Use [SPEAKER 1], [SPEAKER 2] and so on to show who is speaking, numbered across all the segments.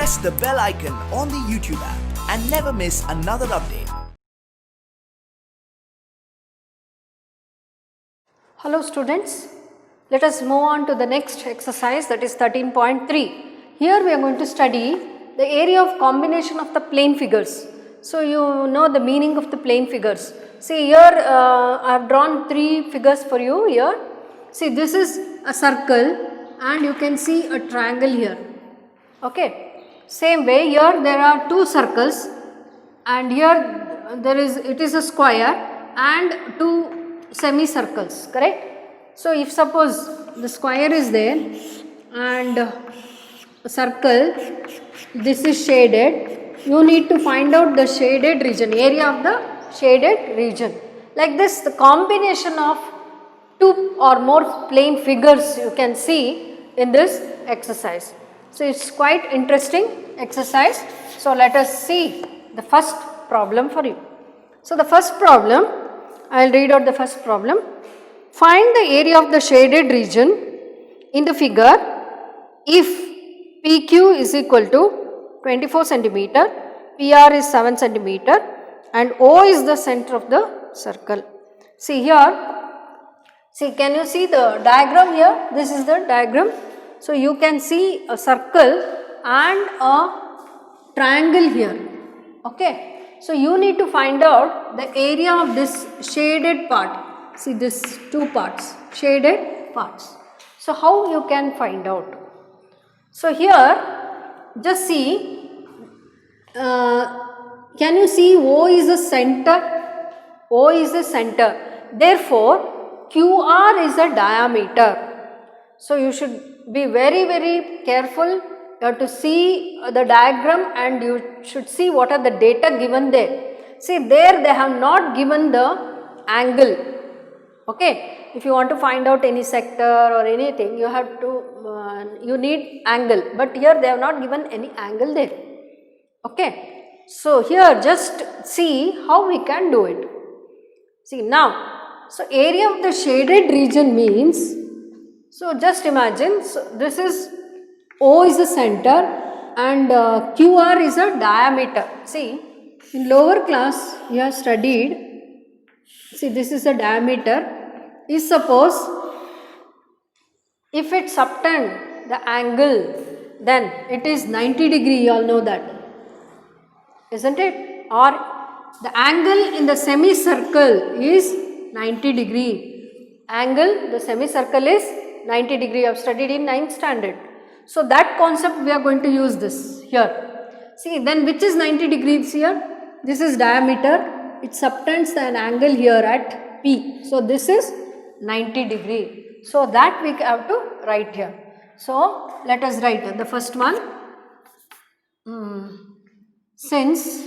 [SPEAKER 1] press the bell icon on the YouTube app and never miss another update.
[SPEAKER 2] Hello students, let us move on to the next exercise, that is 13.3. Here we are going to study the area of combination of the plane figures. So you know the meaning of the plane figures. See here I have drawn 3 figures for you here. See, this is a circle and you can see a triangle here. Okay. Same way here there are 2 circles and here it is a square and 2 semicircles, correct? So if suppose the square is there and a circle, this is shaded, you need to find out the shaded region, area of the shaded region. Like this, the combination of 2 or more plane figures you can see in this exercise. So it's quite interesting exercise. So let us see the first problem for you. So the first problem, I will read out the first problem. Find the area of the shaded region in the figure if PQ is equal to 24 centimeter, PR is 7 centimeter and O is the center of the circle. See here, see, can you see the diagram here? This is the diagram. So you can see a circle and a triangle here. Okay. So you need to find out the area of this shaded part. See this 2 parts, shaded parts. So how you can find out? So here just see, can you see O is the center? O is the center. Therefore, QR is a diameter. So you should be very careful. You have to see the diagram and you should see what are the data given there. See there they have not given the angle. Okay. If you want to find out any sector or anything, you have to, you need angle. But here they have not given any angle there. Okay. So here just see how we can do it. See now, so area of the shaded region means, so just imagine, so this is O is the center and QR is a diameter. See, in lower class you have studied, see this is a diameter. Is suppose if it subtend the angle, then it is 90 degree, you all know that, isn't it? Or the angle in the semicircle is 90 degree. Angle, the semicircle is 90 degree. You have studied in 9th standard. So that concept we are going to use this here. See, then which is 90 degrees here? This is diameter. It subtends an angle here at P. So this is 90 degree. So that we have to write here. So let us write the first one. Since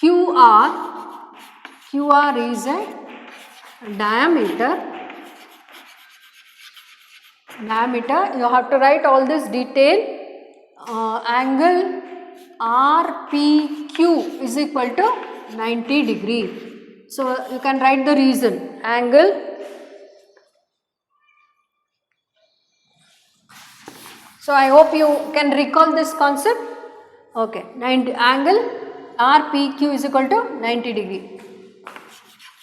[SPEAKER 2] QR is a diameter, you have to write all this detail. Angle RPQ is equal to 90 degree. So you can write the reason. Angle, so I hope you can recall this concept. Okay, angle RPQ is equal to 90 degree.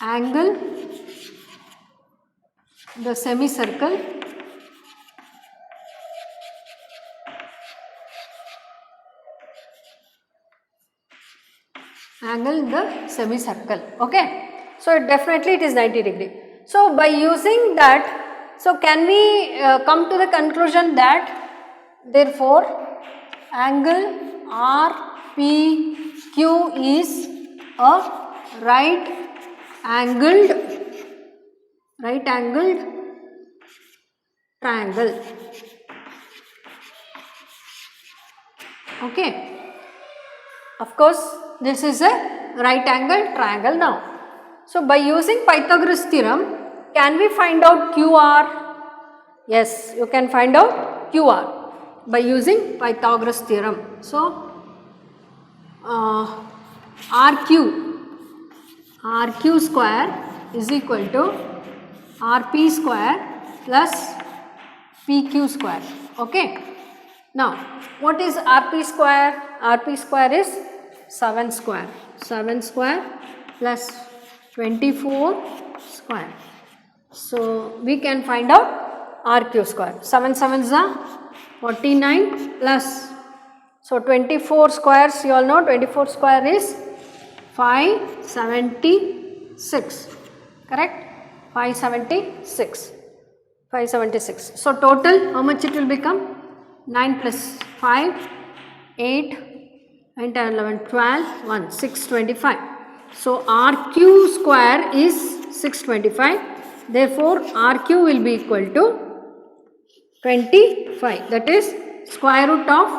[SPEAKER 2] Angle, the semicircle, angle in the semicircle. Okay. So definitely it is 90 degree. So by using that, so can we come to the conclusion that therefore angle RPQ is a right angled triangle. Okay. Of course, this is a right angle triangle now. So by using Pythagoras theorem, can we find out QR? Yes, you can find out QR by using Pythagoras theorem. So RQ square is equal to RP square plus PQ square. Okay. Now, what is RP square? RP square is 7 square. 7 square plus 24 square. So, we can find out RQ square. 7 7s are 49 plus. So, 24 squares, you all know 24 square is 576. Correct? 576. 576. So, total how much it will become? 9 plus 5, 8, 9, 10, 11, 12, 1, 625. So, RQ square is 625. Therefore, RQ will be equal to 25. That is square root of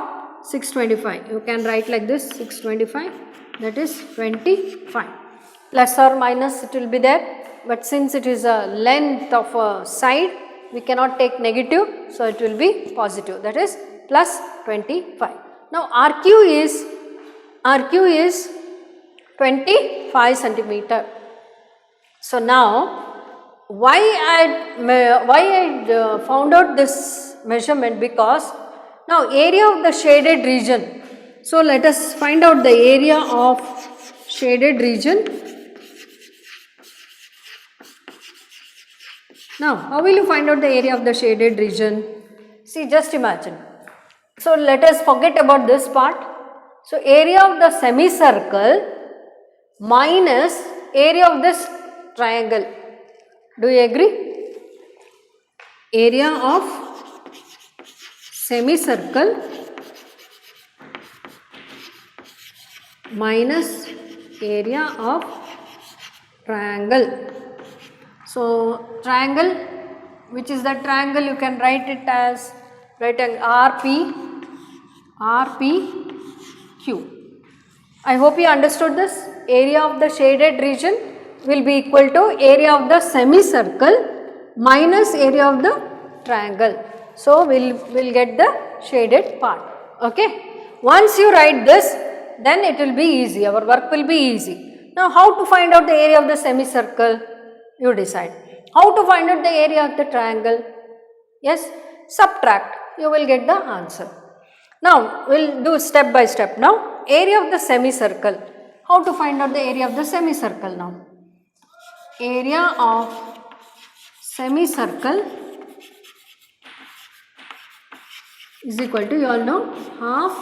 [SPEAKER 2] 625. You can write like this 625. That is 25. Plus or minus it will be there. But since it is a length of a side, we cannot take negative, so it will be positive, that is plus 25. Now RQ is 25 centimeter. So now why I found out this measurement, because now area of the shaded region. So let us find out the area of shaded region. Now, how will you find out the area of the shaded region? See, just imagine. So, let us forget about this part. So, area of the semicircle minus area of this triangle. Do you agree? Area of semicircle minus area of triangle. So, triangle, which is the triangle, you can write it as RPQ. I hope you understood this. Area of the shaded region will be equal to area of the semicircle minus area of the triangle. So, we'll get the shaded part. Okay. Once you write this, then it will be easy. Our work will be easy. Now, how to find out the area of the semicircle? You decide. How to find out the area of the triangle? Yes, subtract. You will get the answer. Now, we'll do step by step. Now, area of the semicircle. How to find out the area of the semicircle now? Area of semicircle is equal to, you all know, half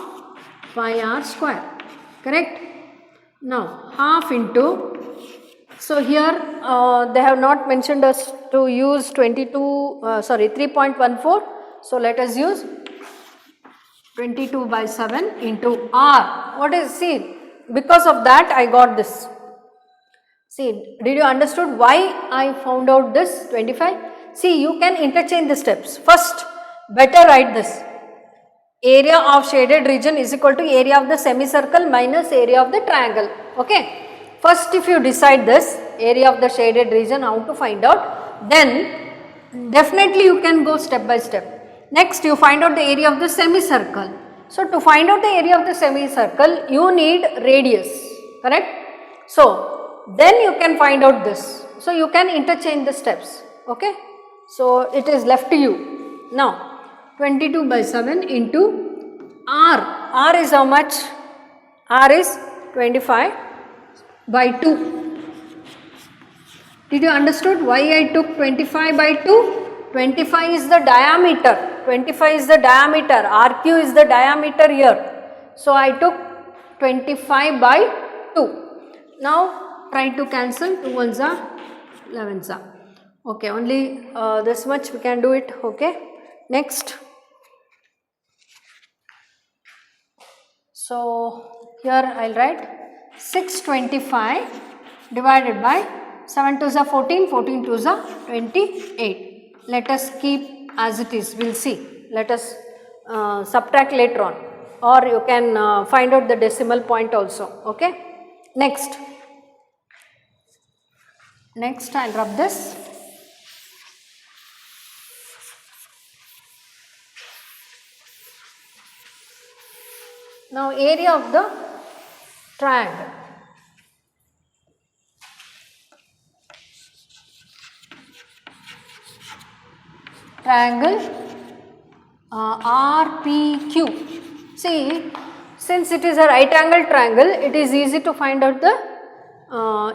[SPEAKER 2] pi r square. Correct? Now, half into, so here they have not mentioned us to use 3.14. So, let us use 22 by 7 into r. What is, see, because of that I got this. See, did you understood why I found out this 25? See, you can interchange the steps. First, better write this. Area of shaded region is equal to area of the semicircle minus area of the triangle. Okay. First, if you decide this area of the shaded region, how to find out, then definitely you can go step by step. Next, you find out the area of the semicircle. So, to find out the area of the semicircle, you need radius, correct? So, then you can find out this. So, you can interchange the steps, okay? So, it is left to you. Now, 22 by 7 into r. R is how much? R is 25 by 2. Did you understood why I took 25 by 2? 25 is the diameter. 25 is the diameter. RQ is the diameter here. So, I took 25 by 2. Now, try to cancel. 2 ones are 11s are. Okay, only this much we can do it. Okay. Next. So, here I will write 625 divided by 7 2s are 14, 14 2s are 28. Let us keep as it is, we will see. Let us subtract later on, or you can find out the decimal point also. Okay. Next I will rub this. Now, area of the triangle. Triangle RPQ. See, since it is a right angle triangle, it is easy to find out the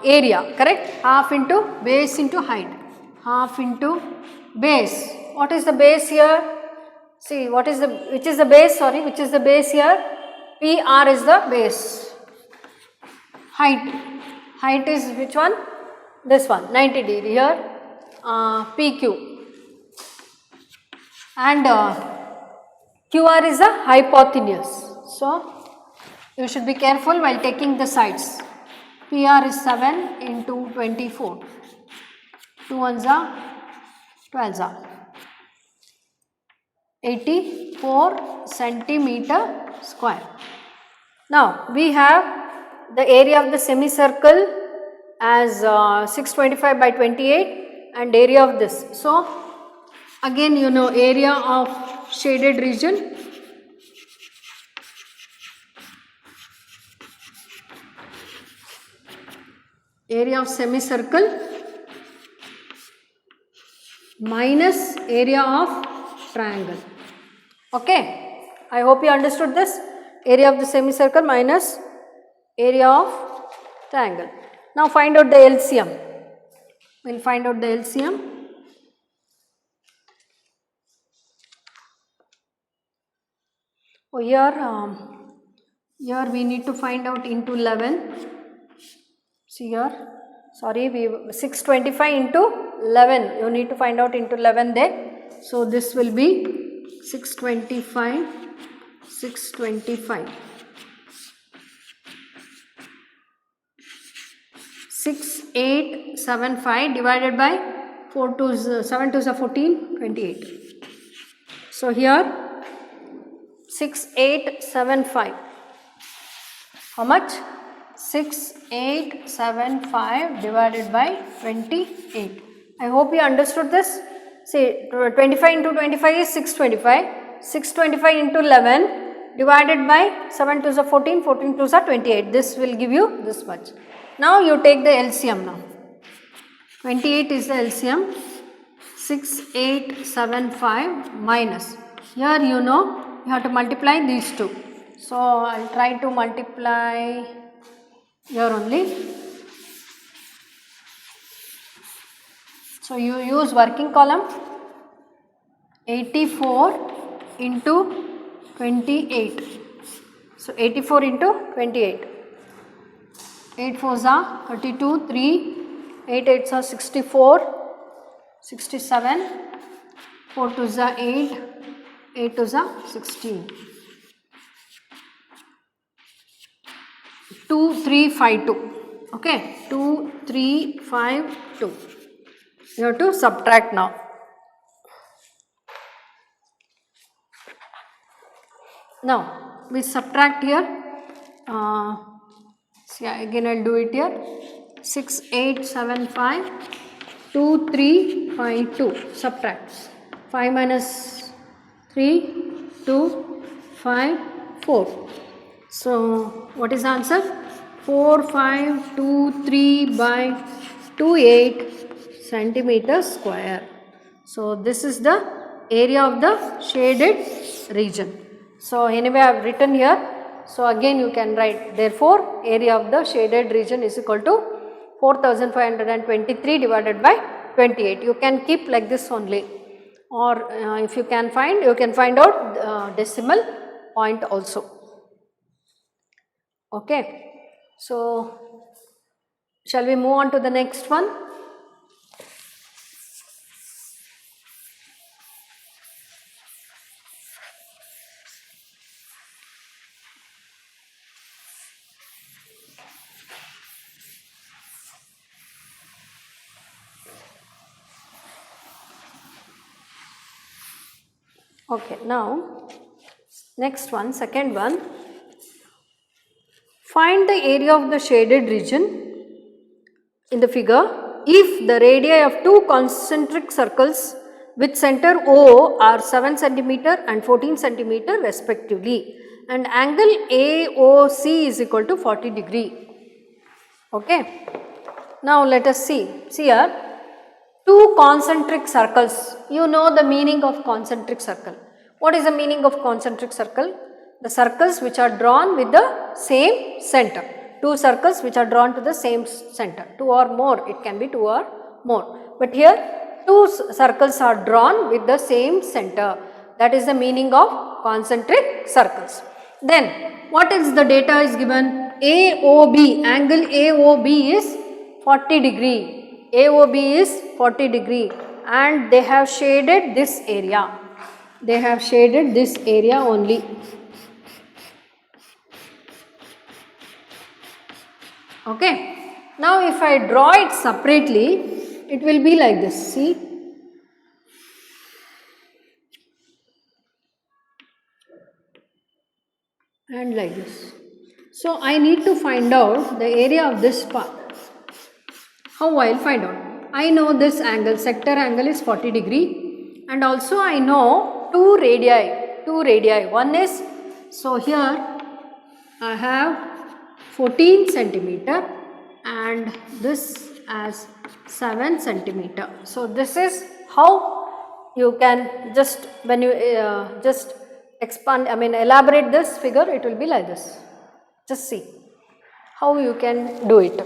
[SPEAKER 2] area, correct? Half into base into height, half into base. What is the base here? See, which is the base, which is the base here? PR is the base. Height is which one? This one, 90 degree here, PQ. And QR is the hypotenuse. So, you should be careful while taking the sides. PR is 7 into 24. 2 ones are 12 are 84 centimeter square. Now, we have the area of the semicircle as 625 by 28 and area of this. So, again you know area of shaded region area of semicircle minus area of triangle. Okay, I hope you understood this. Area of the semicircle minus area of triangle. Now find out the LCM. We'll find out the LCM. Oh, here we need to find out into 11. See here, sorry, 625 into 11. You need to find out into 11 there. So this will be 625. 6875 divided by 4 to 7 to 14, 28. So here 6875. How much? 6875 divided by 28. I hope you understood this. See, 25 into 25 is 625. 625 into 11 divided by 7 to the 14, 14 to the 28. This will give you this much. Now you take the LCM now. 28 is the LCM. 6875 minus. Here you know you have to multiply these two. So I will try to multiply here only. So you use working column. 84 into 28. So 84 into 28. 8 4s are 32, 3, 8 8s are 64, 67, 4 2s are 8, 8 2s are 16. 2 3 5 2. Okay, 2 3 5 2. You have to subtract now. Now we subtract here. See, again I will do it here. 6875 2352. Subtract. 5 minus 3 2 5 4. So what is the answer? 4523 by 28 centimeters square. So this is the area of the shaded region. So anyway I have written here. So again you can write, therefore area of the shaded region is equal to 4523 divided by 28. You can keep like this only, or if you can find out decimal point also. Okay. So shall we move on to the next one? Okay, now next one, second one. Find the area of the shaded region in the figure if the radii of two concentric circles with center O are 7 centimeter and 14 centimeter respectively, and angle AOC is equal to 40 degree. Okay. Now let us see. See here, two concentric circles. You know the meaning of concentric circle. What is the meaning of concentric circle? The circles which are drawn with the same center. Two circles which are drawn to the same center. Two or more, it can be two or more. But here two circles are drawn with the same center. That is the meaning of concentric circles. Then what is the data is given? AOB, angle AOB is 40 degree. AOB is 40 degree and they have shaded this area. They have shaded this area only. Okay. Now if I draw it separately, it will be like this. See. And like this. So I need to find out the area of this part. How I will find out? I know this angle, sector angle is 40 degree and also I know two radii. One is, so here I have 14 centimeter and this as 7 centimeter. So this is how you can just, when you just expand, elaborate this figure, it will be like this. Just see how you can do it.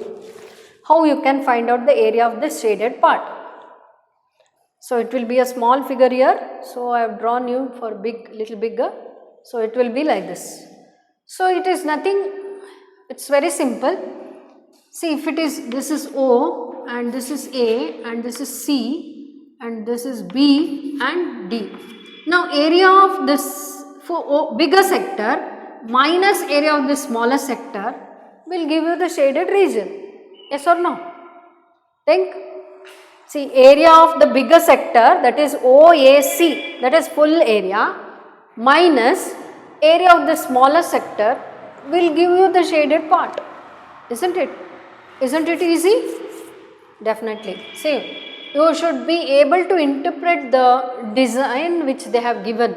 [SPEAKER 2] How you can find out the area of this shaded part. So it will be a small figure here. So I have drawn you for big, little bigger. So it will be like this. So it is nothing, it's very simple. See, if it is, this is O and this is A and this is C and this is B and D. Now area of this bigger sector minus area of this smaller sector will give you the shaded region. Yes or no? Think. See, area of the bigger sector, that is OAC, that is full area, minus area of the smaller sector will give you the shaded part. Isn't it? Isn't it easy? Definitely. See, you should be able to interpret the design which they have given.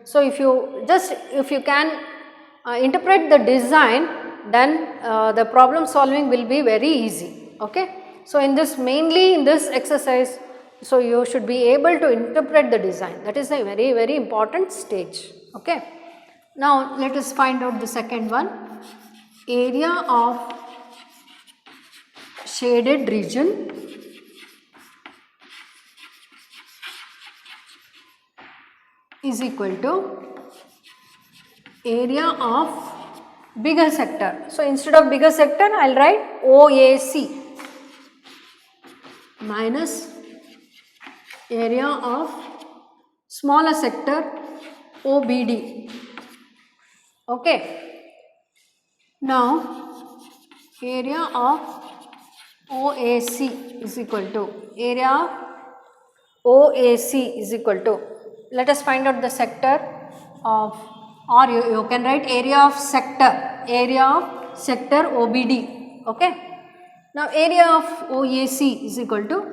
[SPEAKER 2] So if you can interpret the design, then the problem solving will be very easy. Okay. So in this, mainly in this exercise, so you should be able to interpret the design. That is a very, very important stage. Okay. Now let us find out the second one. Area of shaded region is equal to area of bigger sector. So instead of bigger sector, I will write OAC minus area of smaller sector OBD. Okay. Now area of OAC is equal to area of OAC is equal to, let us find out the sector of, or you can write area of sector OBD. Okay. Now area of OAC is equal to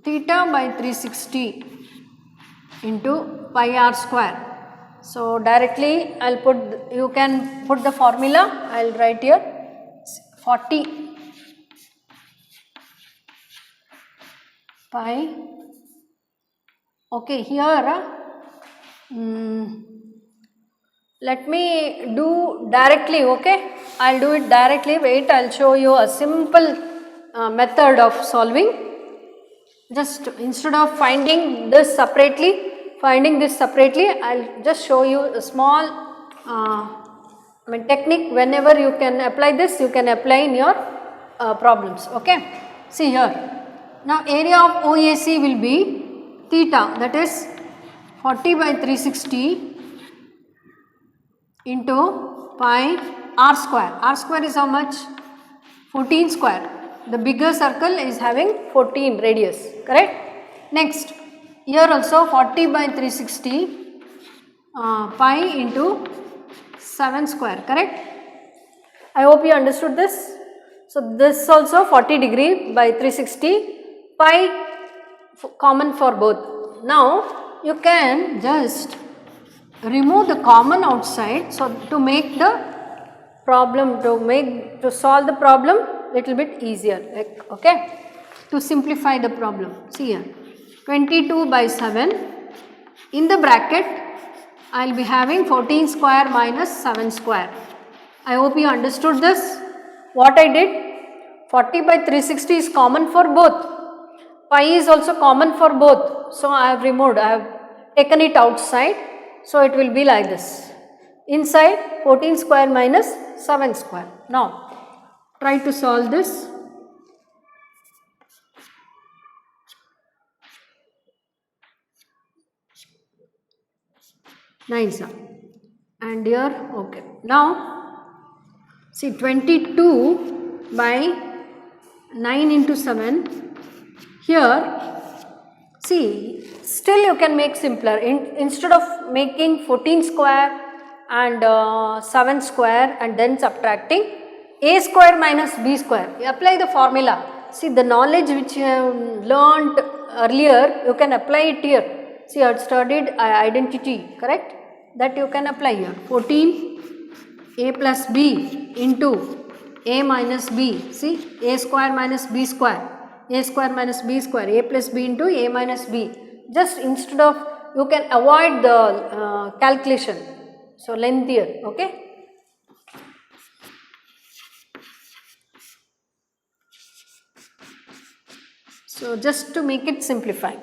[SPEAKER 2] theta by 360 into pi r square. So directly I will put, you can put the formula, I will write here 40 pi. Okay, here let me do directly. Okay, I will do it directly. Wait, I will show you a simple method of solving. Just instead of finding this separately, I will just show you a small technique. Whenever you can apply this, you can apply in your problems. Okay, see here. Now area of OAC will be theta, that is 40 by 360 into pi r square. R square is how much? 14 square. The bigger circle is having 14 radius, correct? Next, here also 40 by 360 pi into 7 square, correct? I hope you understood this. So this also 40 degree by 360 pi common for both. Now you can just remove the common outside, so to make the problem, to solve the problem little bit easier, okay, to simplify the problem. See here, 22 by 7 in the bracket I will be having 14 square minus 7 square. I hope you understood this. What I did, 40 by 360 is common for both. Pi is also common for both. So I have removed, I have taken it outside. So it will be like this. Inside 14 square minus 7 square. Now try to solve this. Nice. And here, okay. Now see 22 by 9 into 7. Here, see, still you can make simpler. Instead of making 14 square and 7 square and then subtracting, a square minus b square, you apply the formula. See, the knowledge which you have learned earlier, you can apply it here. See, I had studied identity, correct? That you can apply here. 14 a plus b into a minus b. See, a square minus b square. A square minus b square, a plus b into a minus b. Just instead of, you can avoid the calculation. So, lengthier, okay. So, just to make it simpler,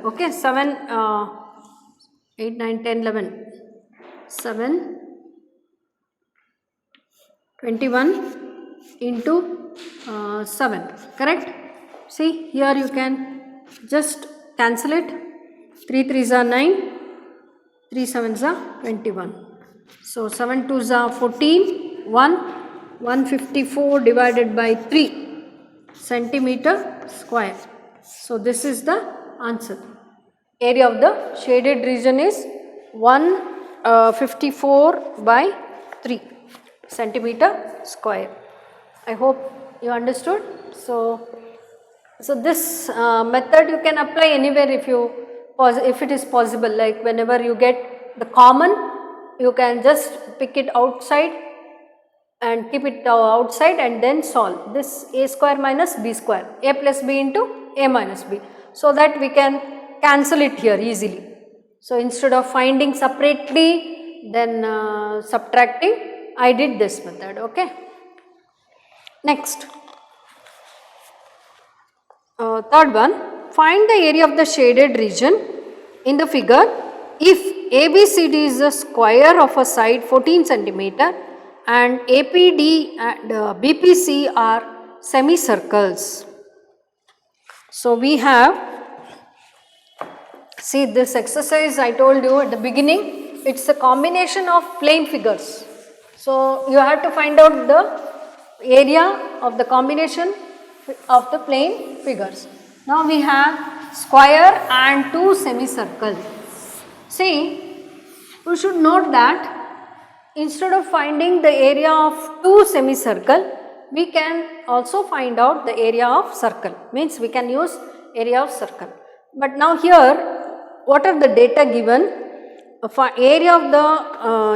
[SPEAKER 2] okay. 7, 8, 9, 10, 11, 7, 21 into 7, correct? See, here you can just cancel it. 3 3s are 9, 3 7s are 21. So 7 2s are 14, 154 divided by 3 centimeter square. So this is the answer. Area of the shaded region is 154 by 3 centimeter square. I hope you understood. So this method you can apply anywhere if it is possible, like whenever you get the common, you can just pick it outside and keep it outside and then solve this a square minus b square, a plus b into a minus b, so that we can cancel it here easily. So instead of finding separately then subtracting, I did this method, okay. Next, third one, find the area of the shaded region in the figure if ABCD is the square of a side 14 centimeter and APD and BPC are semicircles. So we have, see this exercise I told you at the beginning, it's a combination of plane figures. So you have to find out the area of the combination of the plane figures. Now we have square and two semicircles. See, you should note that instead of finding the area of two semicircle, we can also find out the area of circle, means we can use area of circle. But now here, what are the data given? For area of the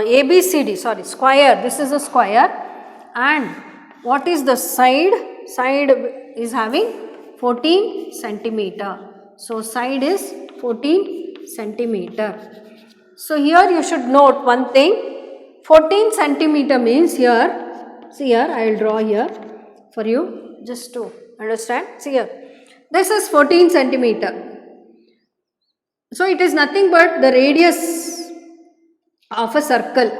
[SPEAKER 2] ABCD, sorry, square, this is a square, and what is the side? Side is having 14 centimeter. So side is 14 centimeter. So here you should note one thing, 14 centimeter means here, see here I will draw here for you just to understand. See here, this is 14 centimeter. So it is nothing but the radius of a circle.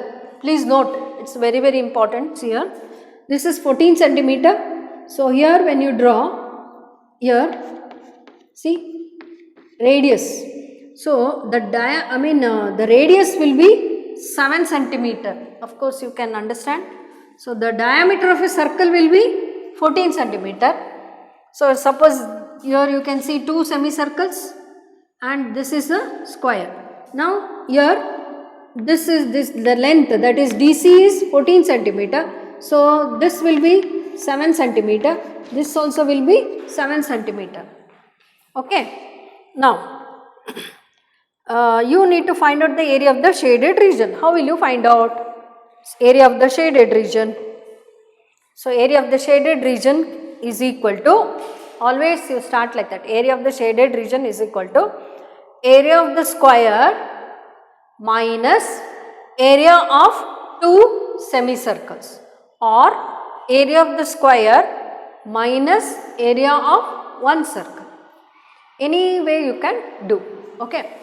[SPEAKER 2] Please note, it's very very important. See here, this is 14 centimeter. So here when you draw here, see radius. So the the radius will be 7 centimeter. Of course you can understand. So the diameter of a circle will be 14 centimeter. So suppose here you can see two semicircles and this is a square. Now here this is the length, that is DC is 14 centimeter. So this will be 7 centimeter. This also will be 7 centimeter. Okay. Now you need to find out the area of the shaded region. How will you find out area of the shaded region? So area of the shaded region is equal to, always you start like that, area of the shaded region is equal to area of the square minus area of 2 semicircles, or area of the square minus area of 1 circle. Any way you can do. Okay.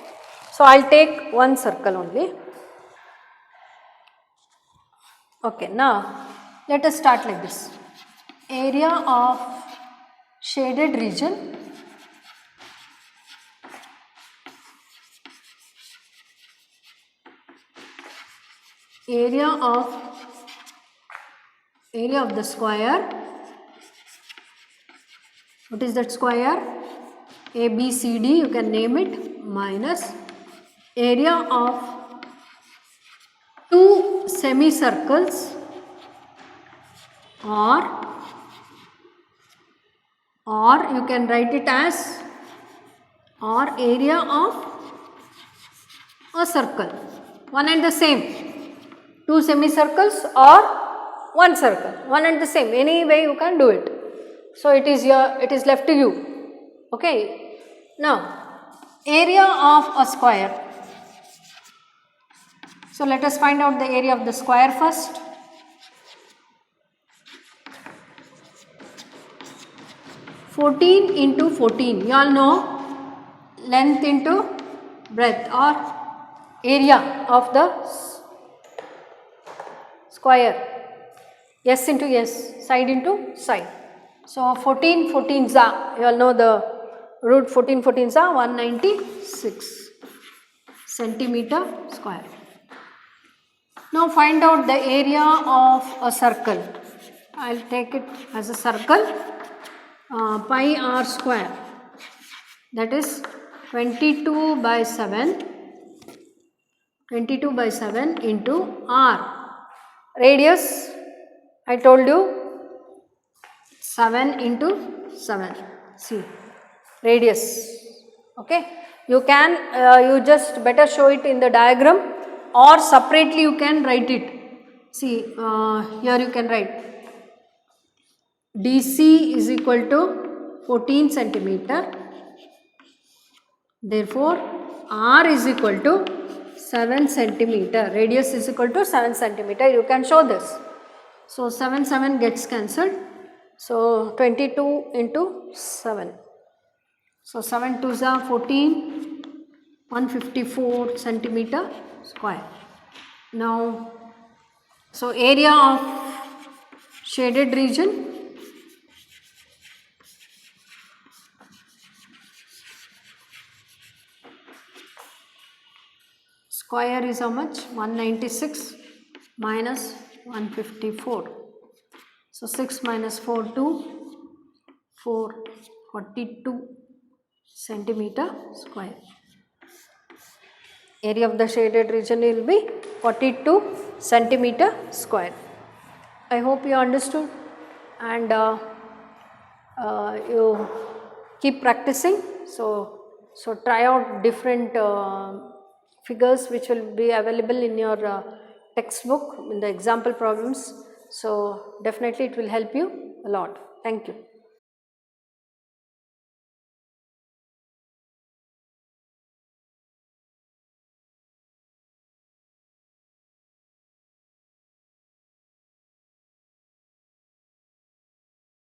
[SPEAKER 2] So, I will take 1 circle only. Okay. Now, let us start like this. Area of shaded region area of the square. What is that square? A, B, C, D, you can name it, minus area of 2 semicircles, or you can write it as, or area of a circle, one and the same, 2 semicircles or 1 circle, one and the same, any way you can do it. So, it is left to you. Okay. Now, area of a square. So, let us find out the area of the square first. (14 into 14), you all know length into breadth, or area of the square, S into S, side into side. So, 14 14s are, you all know the root 14 14s are 196 centimeter square. Now, find out the area of a circle. I will take it as a circle, pi r square, that is 22 by 7 into r. Radius, I told you, 7 into 7, see, radius. Okay. You can, you just better show it in the diagram, or separately you can write it. See, here you can write DC is equal to 14 centimeter. Therefore, R is equal to 7 centimeter. Radius is equal to 7 centimeter. You can show this. So, 7 gets cancelled. So, 22 into 7. So, 7 2s are 14, 154 centimeter square. Now, so area of shaded region, square is how much? 196 minus 154. So, 6 minus 4 2, 442 centimeter square. Area of the shaded region will be 42 centimeter square. I hope you understood, and you keep practicing. So try out different figures which will be available in your textbook in the example problems. So definitely it will help you a lot. Thank you.